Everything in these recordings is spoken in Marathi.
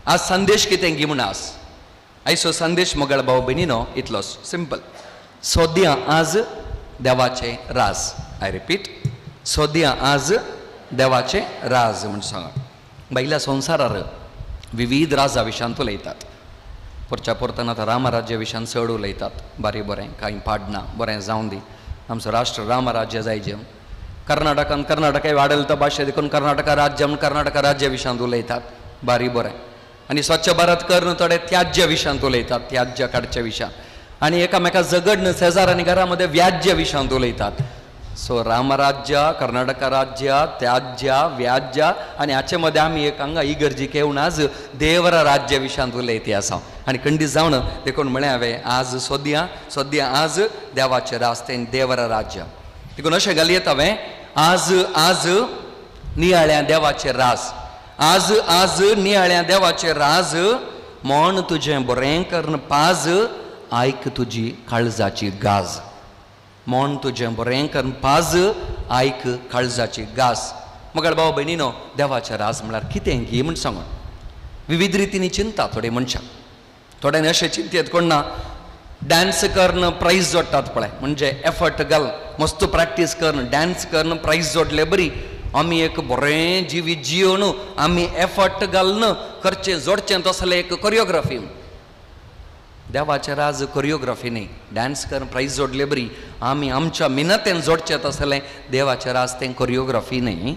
आज संदेश कितें गी म्हण आज आयचो संदेश मोगळ भाव भयणीनो इतलोच सिंपल. सोद्या आज देवाचे राज. आय रिपीट, सोद्या आज देवाचे राज म्हण सांगा. बायल्या संवसारार विविध राजा विशयान उलयतात. परच्या परतना आतां रामराज्या विशयान चड उलयतात. बारी बरें कांय पाडना, बरें जावं दी, आमचो राष्ट्र रामराज्य जायजें. कर्नाटकान कर्नाटका वाडयता भाशे देखून कर्नाटका राज्य म्हण कर्नाटका राज्या विशयान उलयतात. बारी बरें. आनी स्वच्छ भारत करून थोडे त्याज्य विशयान उलयतात, त्याज्य काडच्या विशयान. आनी एकामेका झगडन शेजार आनी घरामध्ये व्याज्य विशयान उलयतात. सो रामराज्य, कर्नाटका राज्य, त्याज्य, व्याज्य आनी हाचे मध्ये आमी एक हांगा इगर्जी केवून आज देवरा राज्य विशयान उलयता आसा. आनी खंडीत जावन देखून म्हळें हांवें आज सोद्या आज देवाचें राज तें देवरा राज्य. देखून अशें घालयत हांवें आज नियाळ्या देवाचें राज. आज नियाळ्या देवाचें राज. मोन तुजें बरें करन पाज, आयक तुजी काळजाची गाज. मोन तुजें बरें करन पाज, आयक काळजाची गाज. मगळ भाव भयणीनो, देवाचें राज म्हळ्यार कितें गी म्हण सांगून विविध रितींनी चिंता थोडे मनशाक. थोड्यांनी अशें चिंतेत कोण ना, डान्स करन प्रायज जोडटात पळय, म्हणजे एफर्ट घाल, मस्त प्रॅक्टीस करन, डान्स करन प्रायज जोडले बरी. आमी एक बरें जिवीत जियोन आमी एफर्ट घालन करचें जोडचें तसलें एक कोरियोग्राफी. देवाचें राज कोरियोग्राफी न्ही. डान्स करून प्रायज जोडले बरी, आमी आमच्या मिनतेन जोडचें तसलें देवाचें राज तें कोरियोग्राफी न्ही.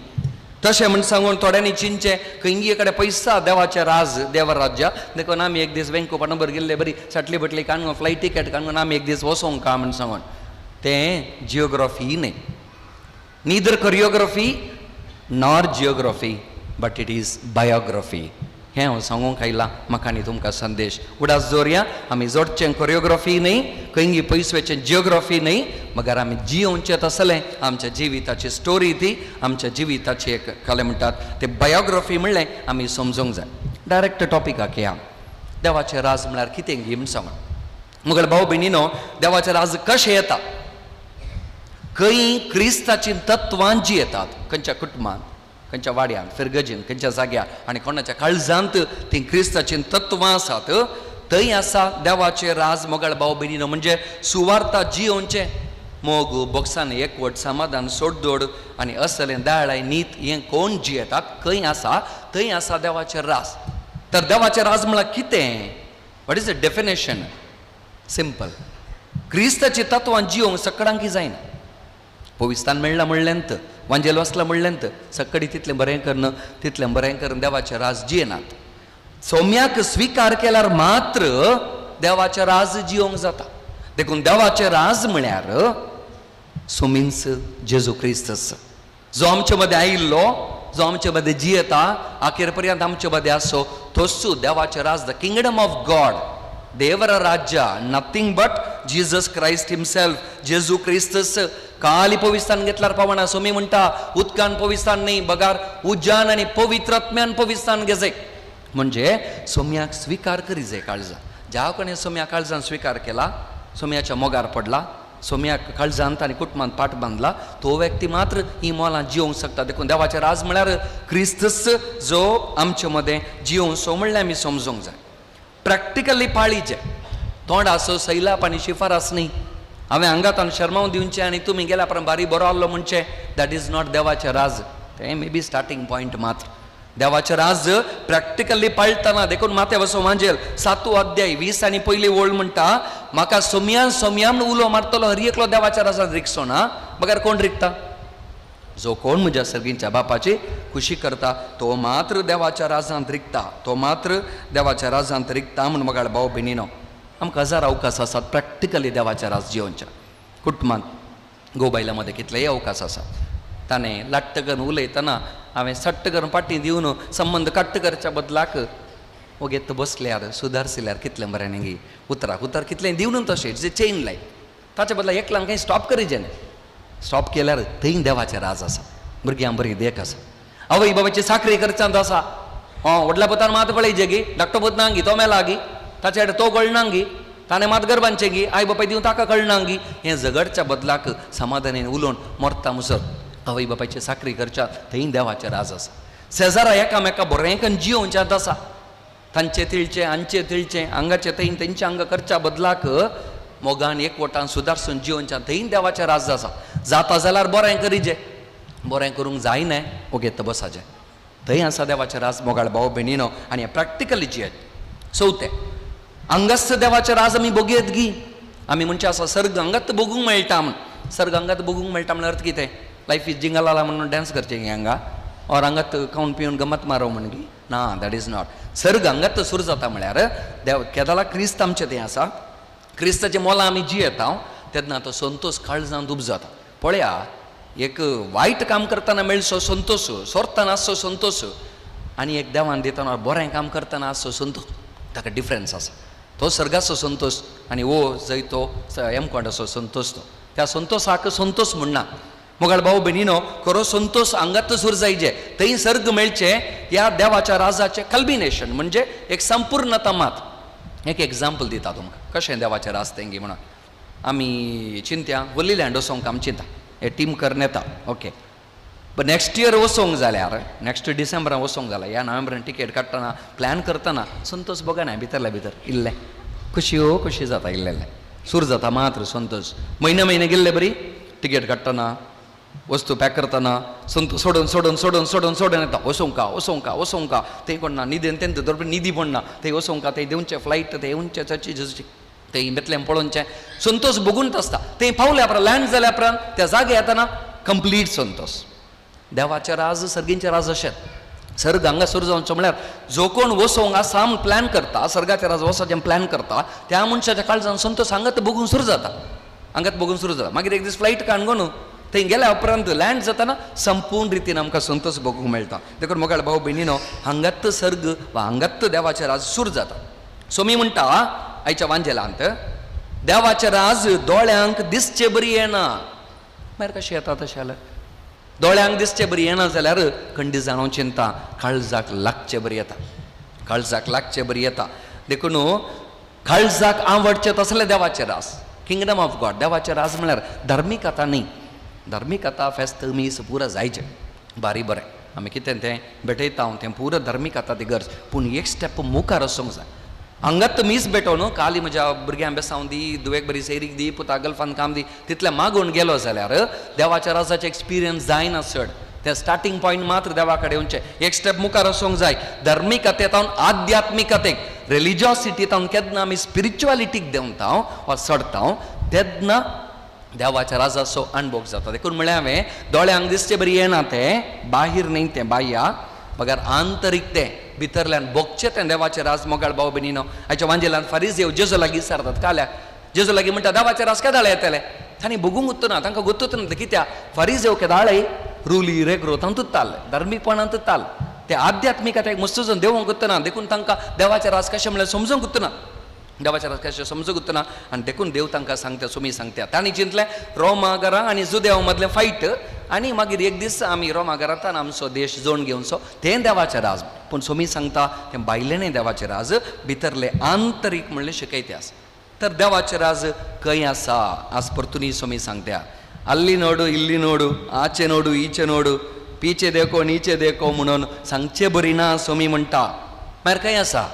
तशें म्हण सांगून थोड्यांनी चिंतचें खंयी कडेन पयसा देवाचें राज देवराज्य देखून आमी एक दीस वेंकोपानबर गेल्ले बरी, सटली बटली काडून फ्लायट टिकेट काडून आमी एक दीस वचोंक का म्हण सांगून. तें जियोग्राफी न्ही. Neither choreography nor geography, but it is biography. हें हांव सांगूंक आयलां म्हाका आनी तुमकां संदेश. उडास दवरया, आमी जोडचें कोरियोग्राफी न्ही, खंयी पयसवेचें जियोग्राफी न्ही, मगर आमी जियोवचें तसलें आमच्या जिविताची स्टोरी ती, आमच्या जिविताची एक कले म्हणटात ते बायोग्राफी म्हणलें आमी समजूंक जाय. डायरेक्ट टॉपिकाक या. देवाचें राज म्हळ्यार कितें गी म्हण सांगून. मुगळ भाव भयणीनो, देवाचें राज कशें येता? खंय क्रिस्ताची तत्वां जी येतात, खंयच्या कुटुंबांत, खंयच्या वाड्यान, फिरगजीन, खंयच्या जाग्यार आनी कोणाच्या काळजांत ती क्रिस्ताची तत्वां आसात, थंय आसा देवाचें राज. मोगळ भाव भयणीनो, म्हणजे सुवार्ता जियोवचें, मोग बोक्सान एकवट, समाधान, सोडदोड आनी असलें दाळाय नीत हें कोण जियेतात, खंय आसा थंय आसा देवाचें राज. तर देवाचें राज म्हळ्यार कितें? What is the definition? Simple. क्रिस्ताची तत्वां जियोवंक सकाळांक जायना. पविस्तान मेळ्ळा म्हणलेंत, वांजेल वचला म्हणलेंत, सकाळी तितलें बरें करून देवाचें राज जियेनात. सौम्याक स्विकार केल्यार मात्र देवाचें राज जियोंक जाता. देखून देवाचें राज म्हळ्यार सोमिन्स जेजू क्रिस्तस, जो आमचे मदें आयिल्लो, जो आमचे मदें जियेता, आखेर पर्यंत आमचे मदें आसो, तोच देवाचें राज, द किंगडम ऑफ गॉड, देवरा राज्य, nothing but Jesus Christ himself, जेजू क्रिस्तस. काली पविस्तान घेतल्यार पावना. सोमी म्हणटा उदकान पविस्तान न्ही, बगार उज्जान आनी पवित्रात्म्यान पविस्तान घेजे. म्हणजे सोम्याक स्विकार करी जाय काळजा. ज्या कोणें सोम्या काळजान स्विकार केला, सोम्याच्या मोगार पडला, सोम्याक काळजांत आनी कुटुंबांत पाट बांदला, तो व्यक्ती मात्र ही मोलां जियोंक शकता. देखून देवाचें राज म्हळ्यार क्रिस्तस जो आमचे मदें जियोंक सो म्हणलें आमी समजूंक जाय. प्रॅक्टिकली पाळीचें. तोंड आसो सैलाप आनी शिफारस न्ही. हांवें हांगातान शर्मावन दिवचें आनी तुमी गेल्या उपरांत बारी बरो आहलो म्हणचें, दॅट इज नॉट देवाचें राज. तें मे बी स्टार्टींग पॉयंट मात्र. देवाचें राज प्रॅक्टिकली पाळटना देखून माते वचो वांजेल 7 अध्याय 20 आनी पयली ओळ म्हणटा, म्हाका सोम्यान उलो मारतलो हर एकलो देवाच्या राजांत रिकसो ना, बगर कोण रिकता? जो कोण म्हज्या सर्गींच्या बापाची खुशी करता तो मात्र देवाच्या राजांत रिकता, तो मात्र देवाच्या राजांत रिकता. म्हूण मगाळ भाव भयणीनो, आमकां हजार अवकाश आसात प्रॅक्टिकली देवाच्या राज जियोवच्या. कुटुंबांत गोबायला मध्ये कितलेय अवकाश आसात. ताणें लाट्ट करून उलयतना हांवें सट्ट करून पाटी दिवन संबंध कट्ट करच्या बदलाक ओगेत बसल्यार सुदारसिल्यार कितलें बरें न्ही गी. उतर कितलें दिवन तशें जे चेन लायक ताचे बदला एकल्यान खंय स्टॉप करीचें न्ही. स्टॉप केल्यार थंय देवाचें राज आसा. भुरग्यां बरी देख आसा. आवय बाबाची साखरी करचांत आसा. व्हडल्या पुतान मात पळयचे गी, धाकटो पूत ना गी, तो मेला गी, ताचे कडेन तो कळना गी, ताणें मात गरबांचे गी, आई बापाय दिवन ताका कळना गी. हें झगडच्या बदलाक समाधानान उलोवन मरता मुसर आवय बापायची साखरी करच्या थंय देवाचें राज आसा. शेजारा एकामेका बरें करून जियोवच्यांत आसा. तांचे तिळचे आंचे तिळचे अंगाचे थंय तेंचे अंग करच्या बदलाक मोगान एकवटान सुदारसून जिवनच्या थंय देवाचें राज आसा. जाता जाल्यार बरें करीजे, बरें करूंक जायना ओगे बसाजे. थंय आसा देवाचें राज मोगाळ भाव भयणीनो. आनी हें प्रॅक्टिकली जियेत. चवथें, अंगस्त देवाचें राज आमी बगयत गी. आमी म्हणचे आसा सर्ग अंगत बगूंक मेळटा म्हण. सर्ग अंगत बगूंक मेळटा म्हणल्यार अर्थ कितें? लायफ इज जिंगलाला म्हणून डान्स करचें गी हांगा, और अंगत खावन पिवन गमत मारो म्हण गी ना, दॅट इज नॉट. सर्ग अंगत सुरू जाता म्हळ्यार देव केदाला क्रिस्त आमचें तें आसा. क्रिस्ताचें मोला आमी जियेता तेन्ना तो संतोश काळजांत दूब जाता. पळया, एक वायट काम करतना मेळचो संतोश, सोरतना आसचो संतोश, आनी एक देवान दितना बरें काम करतना आसचो संतोश, ताका डिफरन्स आसा. तो सर्गाचो संतोश आनी वो जंय तो हेमकोंडाचो संतोश. तो त्या संतोशाक संतोश म्हणना. मोगाळ भाव भयणीनो, खरो संतोश अंगात सुरू जायचे, थंय सर्ग मेळचे, ह्या देवाच्या राजाचें कल्बिनेशन म्हणजे एक संपूर्णता. मात एक एग्जाम्पल दिता तुमकां कशें देवाचें राज तेंगी म्हणून. आमी चिंत्या वल्ली लँड वचोंक आमी चिंता, हे टीम करून येता ओके. बट नेक्स्ट इयर वचोंक जाल्यार, नेक्स्ट डिसेंबरान वचोंक जाल्यार, ह्या नोव्हेंबरान टिकेट काडटना प्लॅन करतना संतोश बघना भितरल्या भितर इल्लें खुशी जाता. इल्लें सूर जाता मात्र संतोश. म्हयने गेल्ले बरी टिकेट काडटना, वस्तू पॅक करतना संतोष सोडून येता. वसोंका ते कोण ना न्हिदेन तेंत दर न्हिदी पडना, ते वसोंका ते देवचे फ्लायट ते येवचे चर्ची झची ते बेतलें पळोवनचें संतोष बगूनच आसता. ते पावल्या उपरांत लँड जाल्या उपरांत त्या जागे येतना कंप्लीट संतोष. देवाचें राज सर्गींचें राज अशेंच. सर्ग हांगा सुरू जावचो म्हळ्यार जो कोण वसोंक आसा प्लॅन करता, सर्गाचें राज वसाचें प्लॅन करता, त्या मनशाच्या काळजांत संतोष हांगात बगून सुरू जाता. मागीर एक दीस फ्लायट काणगो न्हू, थंय गेल्या उपरांत लँड जातना संपूर्ण रितीन आमकां संतोष बगूंक मेळटा. देखून मोगाळ भाव भयणीनो, हांगात सर्ग वा हांगात देवाचें राज सुरू जाता. सो मी म्हणटा आयच्या वांजेलांत, देवाचें राज दोळ्यांक दिसचें बरी येना. मागीर कशें येता तशें जाल्यार? दोळ्यांक दिसचें बरी येना जाल्यार खंडी जाणो चिंता, काळजाक लागचें बरी येता. देखून काळजाक आवडचें तसलें देवाचें राज, किंगडम ऑफ गॉड. देवाचें राज म्हळ्यार धार्मीकता न्ही. धार्मीकता फेस्त मीस पुरा जायचें बारी बरें. आमी कितें तें भेटयता तें पुरो धार्मीकता ती गरज, पूण एक स्टेप मुखार वचोंक जाय. हांगात मीस भेटोवन काली म्हज्या भुरग्यांक बेसांव दी, दुवेक बरी सैरीक दी, पुता गल्फान काम दी, तितलें मागून गेलो जाल्यार देवाच्या राजाचें एक्सपिरियन्स जायना चड. तें स्टार्टींग पॉयंट मात्र देवा कडेन येवचें. एक स्टेप मुखार वचोंक जाय. धार्मीकतेंतावन आध्यात्मिकतेक, रिलिजियोसिटींतावन केन्ना आमी स्पिरिच्युअलिटीक देंवता वा सडटा तेन्ना देवाच्या राजाचो अणभव जाता. देखून म्हळ्यार हांवें दोळ्यांक दिसचें बरी येना तें बाहीर न्ही, तें बाह्या मगर आंतरीक तें भितरल्यान भोगचें तें देवाचें राज. मोगाळ भाव भयणीनो, हाच्या वांजेलांत फारीजेव जेजू लागीं विचारतात काल्याक. जेजू लागीं म्हणटा देवाचें राज केदाळे येतले? तांणी बगूंक उत्तना, तांकां गोतूच ना कित्याक फारीजेव केदाळे रुली रेग्रो तांतूच ताल, धार्मीकपणांतूच ताल. ते आध्यात्मिकतेक मस्तूजन देवूंक उत्तना. देखून तांकां देवाचें राज कशें म्हळ्यार समजूंक उत्तना, देवाच्या राजकाशी समजूंक उत्तना. आनी देखून देव तांकां सांगता, सुमी सांगता. तांणी चिंतलें रोमागरा आनी जुदेवा मदलें फायट, आनी मागीर एक दीस आमी रोमागरांतल्यान आमचो देश जोडून घेवचो, तें देवाचें राज. पूण सुमी सांगता तें भायलें न्ही देवाचें राज, भितरलें आंतरीक म्हणलें शिकयतें आसा. तर देवाचें राज खंय आसा आज परतुनी सुमी सांगता. अल्ली नोडू इल्ली नोडू, आचे नोडू इचे नोडू, पीचे देखो नीचे देखो म्हणून सांगचें बरी ना सुमी म्हणटा. मागीर खंय आसा?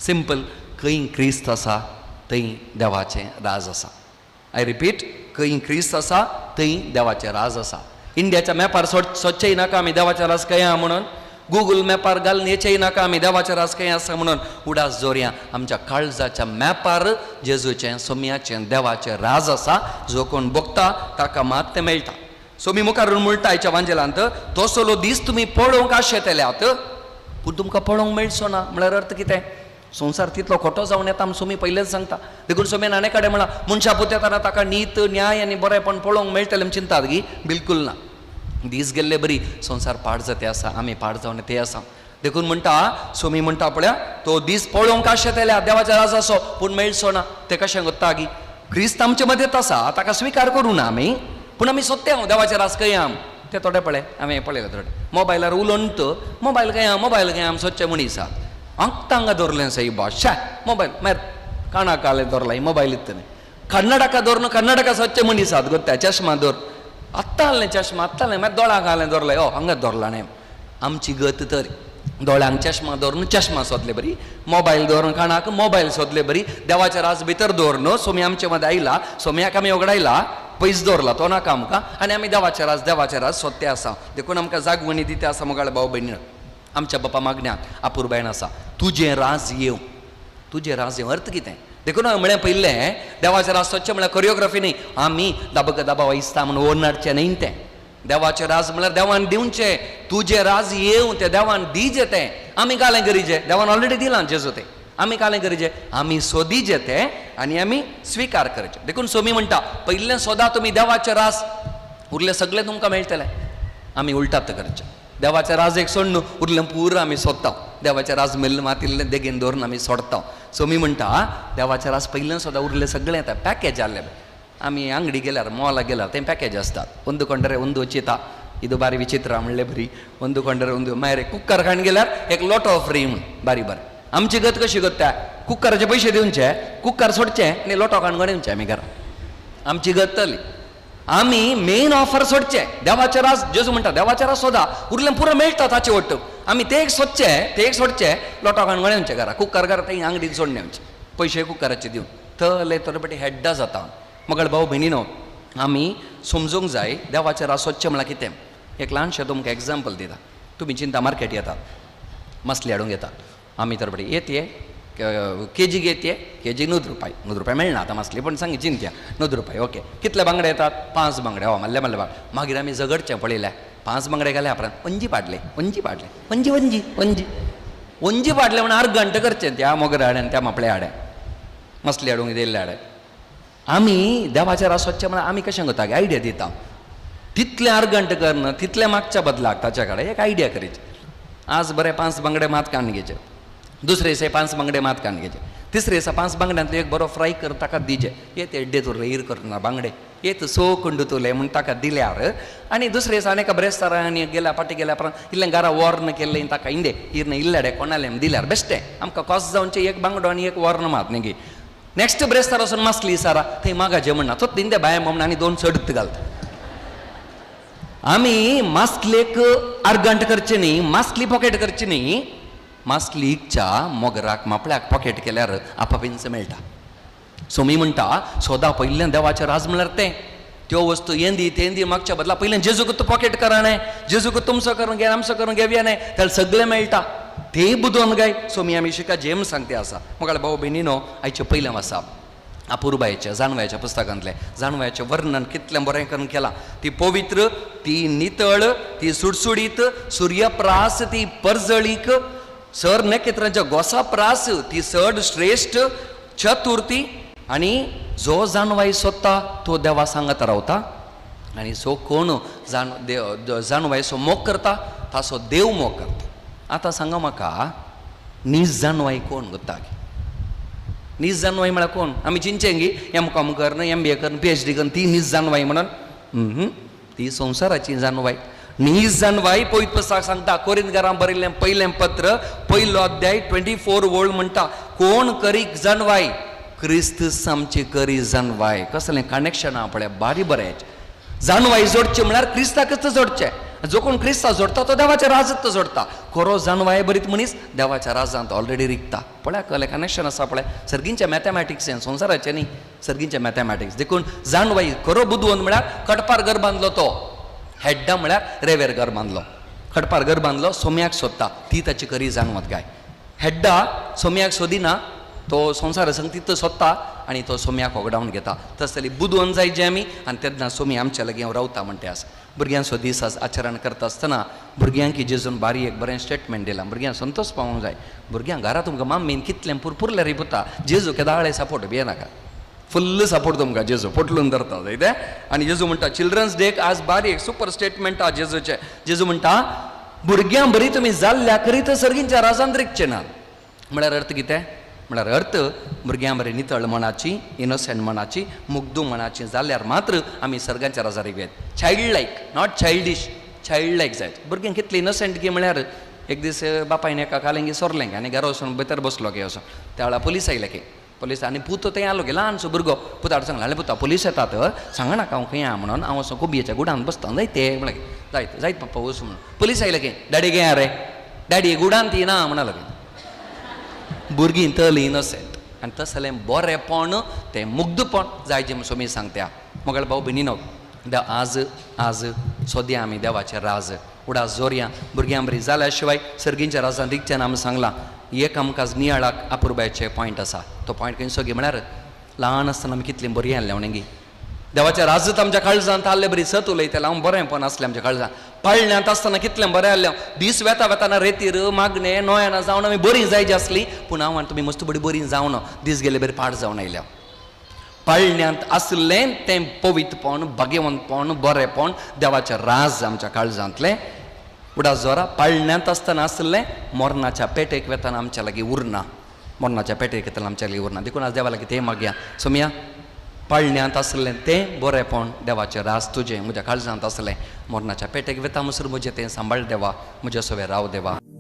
सिंपल, खंय क्रिस्त आसा थंय देवाचें राज आसा. आय रिपीट, खंय क्रिस्त आसा थंय देवाचें राज आसा. इंडियाच्या मॅपार सोदचेय नाका आमी देवाचें राज खंय आहा म्हणून, गुगल मॅपार घालून येचेय नाका आमी देवाचें राज खंय आसा म्हणून. उडास जोरया आमच्या काळजाच्या मॅपार जेजूचें सोम्याचें देवाचें राज आसा. जो कोण भोगता ताका मात तें मेळटा. सोमी मुखार म्हणटा आयच्या वांजेलांत, तो सोलो दीस तुमी पळोवंक आशेतल्यात पूण तुमकां पळोवंक मेळचो ना. म्हळ्यार अर्थ कितें? संवसार तितलो खोटो जावन येता आमी सोमी पयलेच सांगता. देखून सोमी आणे कडेन म्हणला मनशा पुतेताना ताका नीत न्याय आनी बरेंपण पळोवंक मेळटलें म्हण चिंतात गी? बिलकूल ना. दीस गेल्ले बरी, संवसार पाड जाते आसा, आमी पाड जावन ते आसा. देखून म्हणटा सोमी म्हणटा पळया, तो दीस पळोवंक आशेतल्या देवाच्या राजाचो पूण मेळचो ना. तें कशें कोत्ता गी? क्रिस्त आमचे मदेंच आसा, ताका स्विकार करूं ना आमी, पूण आमी सोदत्या देवाचें राज खंय आम ते थोडे पळय. हांवें पळयलें थोडे मोबायलार उलोवंत, मोबायल खंय आम सोदचे मनीस आहात. अंग दौरलें सही बाशा मोबायल मागीर कानाक घालें दौरलां मोबायल इतलें. कर्नाटका दौरन कर्नाटका सोदचे मनीस आहात गो, चश्मा दौर आत्ता हाडलें चश्मा आत्ता हाडलें मागीर दोळाक घालें दौरलें. हांगा दौरलां न्ही. आमची गत तर दोळ्यांक चश्मा दवरून चश्मा सोदले बरी, मोबायल दवरून कानाक मोबायल सोदले बरी, देवाचे राज भितर दवरून सोमी आमचे मध्ये आयला, सोम्याक आमी वगडायला, पयस दवरला तो नाका आमकां, आनी आमी देवाचे राज सोदते आसा. देखून आमकां जागवणी दिते आसा मोगाळ भाव भयणी. आमच्या बापा मागण्यात आपुरबायन आसा, तुजें राज येव, तुजें राज येव. अर्थ कितें? देखून म्हळें पयलें देवाचे राज सोदचें म्हळ्यार कोरियोग्राफी न्ही, आमी दाबक दाबा वयस्ता म्हणून ओरनाडचें न्ही तें. देवाचे राज म्हळ्यार देवान दिवचें, तुजें राज येव तें देवान दिजें तें. आमी कालें करीचें, देवान ऑलरेडी दिलां जेजू तें. आमी कालें करीचें, आमी सोदीचें तें आनी आमी स्विकार करचें. देखून सोमी म्हणटा पयलें सोदा तुमी देवाचें राज, उरलें सगळें तुमकां मेळटलें. आमी उलटात करचें. देवाचें राज एक सोड न्हू, उरलें पुरो आमी सोदता. देवाचें राज मेल्लें मातिल्लें देगेन दवरून आमी सोडटा. सोमी म्हणटा देवाचें राज पयलें सोदा, उरलें सगळें येता. पॅकेज जाल्लें. आमी अंगडी गेल्यार मॉलाक गेल्यार तें पॅकेज आसतात. ಒಂದು ಕೊಂಡರೆ ಒಂದು ಉಚಿತ, ಇದು ಬಾರಿ ವಿಚಿತ್ರ म्हणले बरी. ಒಂದು ಕೊಂಡರೆ ಒಂದು मायरे कुकर खाण गेल्यार एक लोटो फ्री म्हूण बारी बारी. आमची गत कशी गत्या, कुकराचे पयशे दिवचे, कुकर सोडचें आनी लोटो खाण घेवचें आमी घरा. आमची गत तली. आमी मेन ऑफर सोडचें. देवाचें राज, जेजू म्हणटा देवाचें राज सोदा, उरलें पुरो मेळटा ताचे वट्ट. आमी तें एक सोदचें, तें एक सोडचें, लोटो खाण घेवचें घरा. कुकर घरा तें अंगडीक सोडून येवचें, पयशे कुकराचे दिवन. थले तर बेटी हेड्डा जाता. मोगाळ भाव भयणीनो, आमी समजूंक जाय देवाचें राज सोदचें म्हळ्यार कितें. एक ल्हानशें तुमकां एग्जाम्पल दिता. तुमी चिंता मार्केट येतात, मसली हाडूंक येतात. आमी तर बडी येतये केजीक येतये, केजीक 9 रुपया. 9 रुपया मेळना आतां मसली, पण सांगी चिंत्या 9 रुपया. ओके, कितले बांगडे येतात? 5 बांगडे. हो मल्ले मल्ले बांगडे. मागीर आमी झगडचें पळयलें, 5 बांगडे घाले आपणान वंजी पाडले, वंजी पाडले, वंजी वंजी वंजी वंजी पाडले म्हणून अर्ध घंट करचें त्या मोगरे हाड्यान, त्या मापळे हाड्यान, मसली हाडूंक येयल्ले हाड्यान. आमी देवाचें राज सोदचें म्हळ्यार आमी कशें करता, आयडिया दिता. तितलें अर्द घंट करना, तितलें मागच्या बदलाक ताच्या कडेन एक आयडिया करीची. आज बरें 5 बांगडे मात काडून घेवचे, दुसरे दिसा 5 बांगडे मात काडून घेवचे, तिसरे दिसा 5 बांगड्यांतलो एक बरो फ्राय कर ताका दिजे. येत एड्डे तुरले ईर करना बांगडे, येत सो कुंड तुले म्हूण ताका दिल्यार, आनी दुसरे दिसा आनी एका ब्रेस्तारांनी गेल्या फाटी गेल्या उपरांत इल्लें घरा वर्ण केल्लें ताका इंदे इरने इल्लेडे कोणाले दिल्यार बेश्टें. आमकां कॉस्ट जावचें एक बांगडो आनी एक वर्ण मात न्ही. नेक्स्ट ब्रेस्तार वचून मासली सारा थंय मागाचें म्हणना, तो तिंदे बाय म्हणून आनी 2 चडत घालता. आमी मास्कलेक अर्गंट करचे न्ही, मास्कली पॉकेट करची न्ही. मास्कलीच्या मोगराक मापळ्याक पॉकेट केल्यार आपापिंच मेळटा. सोमी म्हणटा सोदा पयलें देवाचें राज म्हळ्यार तें. त्यो वस्तू यें दी तें दी मागच्या बदला पयलें जेजूक तूं पॉकेट कराणें, जेजूक तुमचो करून घे, आमचो करून घेवया न्ही, त्याला सगळें मेळटा. ते बुदोवन गाय. सोमी आमी शिका जेम्स सांगते आसा. मोगाळ भाऊ भयणीनो, आयचें पयलें वाचप अपुर्बायेच्या जाणवायाच्या पुस्तकांतलें. जाणवायाचें वर्णन कितलें बरें करून केलां. ती पवित्र, ती नितळ, ती सुडसुडीत, सूर्यप्रास ती पर्जळीक, सर नखेत्रांच्या गोसाप्रास ती चड श्रेश्ठ, चतुर्थी, आनी जो जाणवाय सोदता तो देवा सांगत रावता, आनी सो कोण जाणवायचो मोग करता ताचो देव मोग करता. आतां सांगा म्हाका, नीज जाणवाय कोण गता? नीज जाणवाय म्हळ्यार कोण? आमी चिंचें गी M.Com कर, MBA कर, PhD कर, ती नीज जाणवाय म्हणून? ती संवसाराची जाणवाय. नीज जाणवाय पवित्र पुस्तक सांगता, कोरिंथकारांक बरयल्लें पयलें पत्र, पयलो अध्याय 24 वोळ म्हणटा, कोण करीक जाणवाय? क्रिस्त आमची करी जाणवाय. कसलें कनेक्शन आहा पळय, बारी बरें. जाणवाय जोडचें म्हळ्यार क्रिस्ताकच जोडचें. जो कोण क्रिस्ता जोडता तो देवाच्या राजांत जोडता. खरो जाणवाय बरीत मनीस देवाच्या राजांत ऑलरेडी रिकता. पळय कसलें कनेक्शन आसा पळय. सर्गींचे मॅथमॅटिक्स हें संवसाराचें न्ही, सर्गींचे मॅथमॅटिक्स. देखून जाणवाय खरो बुदवंत म्हळ्यार खडपार घर बांदलो तो, हेड्डा म्हळ्यार रेवेर घर बांदलो. खडपार घर बांदलो, सोम्याक सोदता, ती ताची खरी जाणवत गाय. हेड्डा सोम्याक सोदिना, तो संवसार संगतीत सोदता आनी तो सोम्याक होगडावन घेता. तसली बुदवंत जाय जे आमी, आनी तेन्ना सोमी आमच्या लागीं हांव रावता म्हणटे आसा. भुरग्यांचो दीस आचरण करता आसतना भुरग्यांक जेजून बारी एक बरें स्टेटमेंट दिलां. भुरग्यांक संतोश पावूंक जाय. भुरग्यांक घरा तुमकां माम्मीन कितलें पुरपुरल्यार रिपुता, जेजू केदाळे सपोर्ट भिये नाका. फुल्ल सपोर्ट तुमकां जेजू पोटलून धरता जाय तें. आनी जेजू म्हणटा चिल्ड्रन्स डेक आज बारी एक सुपर स्टेटमेंट आहा जेजूचें. जेजू म्हणटा भुरग्यां बरी तुमी जाल्ल्या करीत सर्गींच्या राजांत रिकचें ना. म्हळ्यार अर्थ कितें? म्हळ्यार अर्थ भुरग्यां बरें नितळ मनाची, इनोसेंट मनाची, मुग्धू मनाची जाल्यार मात्र आमी सर्गांच्या राजार येत. चायल्ड लायक, नॉट चायल्डिश, चायल्ड लायक जाय. भुरग्यांक कितलें इनोसेंट गे म्हळ्यार एक दीस बापायन एका कालेंगी सोरलें आनी घरा वचून भितर बसलो गे वचून. त्या वेळार पुलीस आयले की पुलीस आनी पूत थंय आलो गे ल्हानसो भुरगो. पुताड सांगलें पुता पुलीस येतात सांगा नाका हांव खंय आहा म्हणून, हांव वचून कुबयेच्या गुडान बसता. जायते म्हळ्यार जायत जायत पप्पा वचूं म्हणून. पुलीस आयले की डॅडी गे रे डॅडी गुडांत येना म्हणा लागलें. भुरगीं तली इनोसेंट आनी तसलें बरेंपण तें मुग्धपण जाय जें सोमी सांगत्या. मोगळ भाऊ भयणीनो, आज सोद्या आमी देवाचें राज उडास जोरया. भुरग्यां बरीं जाल्या शिवाय सर्गींच्या राजान रिगचें आमी सांगलां. एक आमकां नियाळाक अपुरबायचे पॉयंट आसा. तो पॉयंट खंय सगळी म्हळ्यार ल्हान आसतना आमी कितलीं बरीं आहलें म्हणगी. देवाच्या राजत आमच्या काळजांत आहलें बरी सत उलयतालें हांव बरेंपण आसलें आमच्या काळजांत. पळण्यांत आसतना कितलें बरें आहलें. दीस वेताना रेतीर मागणें नोयाना जावन आमी बरीं जायची आसलीं. पूण हांव आनी तुमी मस्त बरीं जावन दीस गेले बरी पाड जावन आयल्या. पळण्यांत आसलें तें पवित्रपण भाग्यवंतपण बरेंपण देवाचें राज आमच्या काळजांतलें उडास जोरा. पळण्यांत आसतना आसलें मरणाच्या पेटेक वेताना आमच्या लागीं उरना. मरणाच्या पेटेक येताना आमच्या लागीं उरना. देखून आज देवा लागीं तें मागया. सोमया पळण्यांत आसलें तें बरेंपण देवाचें राज तुजें म्हज्या काळजांत आसलें. मरणाच्या पेटेक वेता म्हणसर म्हजें तें सांबाळ देवा. म्हजे सोबे राव देवा.